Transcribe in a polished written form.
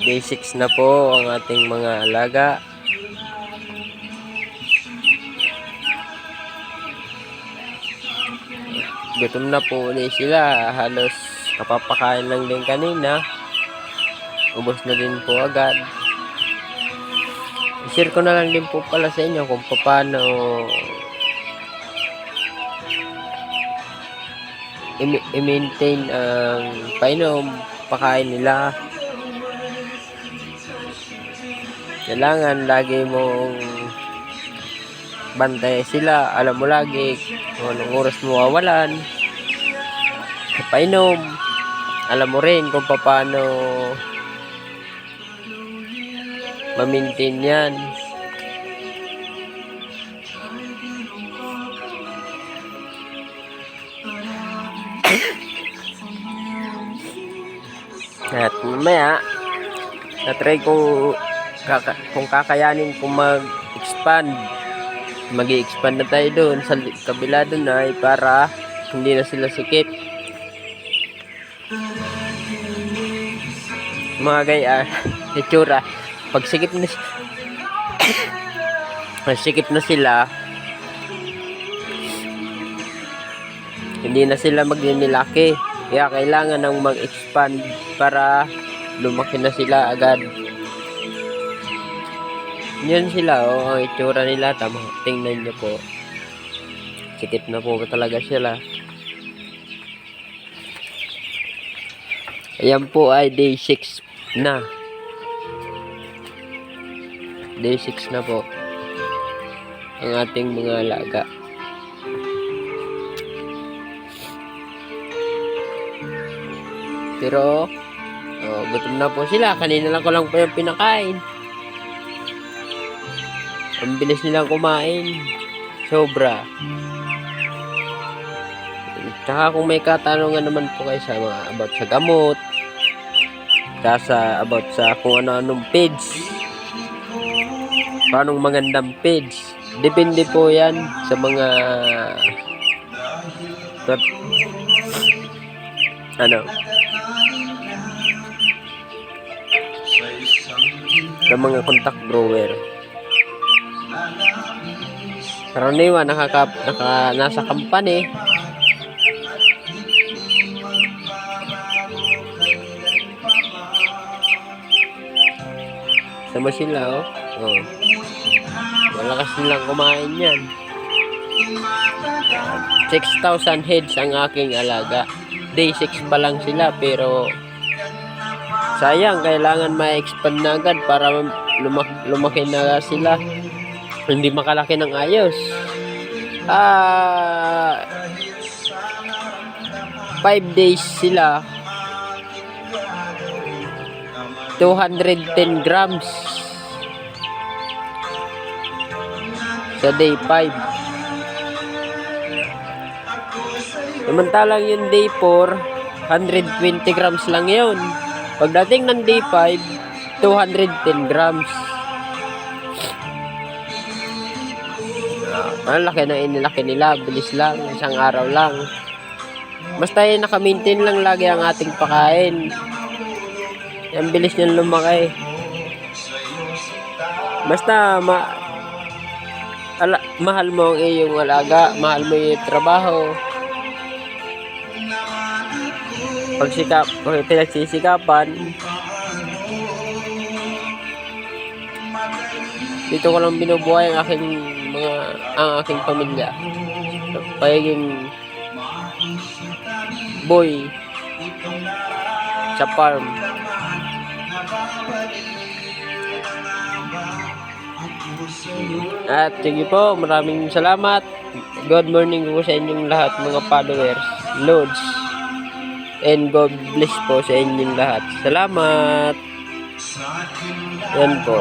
Day 6 na po ang ating mga alaga. Gutom na po ulit sila. Halos kapapakain lang din kanina. Ubos na din po agad. I-share ko na lang din po pala sa inyo kung paano i-maintain ang painom, pakain nila. Kailangan lagi mong bantay sila. Alam mo lagi kung anong oras mo wawalan sa painom. Alam mo rin kung paano ma-maintain yan. At mamaya na-try kung kakayanin kung mag-expand. Mag-i-expand na tayo doon sa kabila doon ay para hindi na sila sikip. Mga gaya, itsura. Pag sikip na sikip na sila, hindi na sila magninilaki. Kaya kailangan ng mag-expand para lumaki na sila agad. Yan sila, oh, ang itsura nila. Tama, tingnan nyo po. Sikip na po talaga sila. Ayan po ay day 6 na. Day 6 na po ang ating mga alaga. Pero gutom na po sila. Kanina lang ko lang po yung pinakain. Ang bilis nilang kumain. Sobra. Tsaka kung may katanungan naman po kayo sa mga about sa gamot, about sa kung ano-anong page, paanong magandang page, depende po yan sa mga sa mga contact grower. Karaniwan nasa company. Sama sila, oh. Malakas nilang kumain yan. 6,000 heads ang aking alaga. Day 6 pa lang sila, pero sayang, kailangan ma-expand na agad para lumaki na sila. Hindi makalaki ng ayos. 5 days sila. 210 grams sa day 5. Samantalang yung day 4, 120 grams lang yun. Pagdating ng day 5, 210 grams. Ang laki na inilaki nila, bilis lang, isang araw lang. Basta yung naka-maintain lang lagi ang ating pakain. Ang bilis niyang lumaki. Basta mahal mo ang iyong alaga, mahal mo yung trabaho. Pinagsisikapan. Dito ko lang binubuhay ang aking pamilya. Pagiging boy sa farm. At sige po, maraming salamat. Good morning po sa inyong lahat mga followers, loads, and God bless po sa inyong lahat. Salamat. Yan po.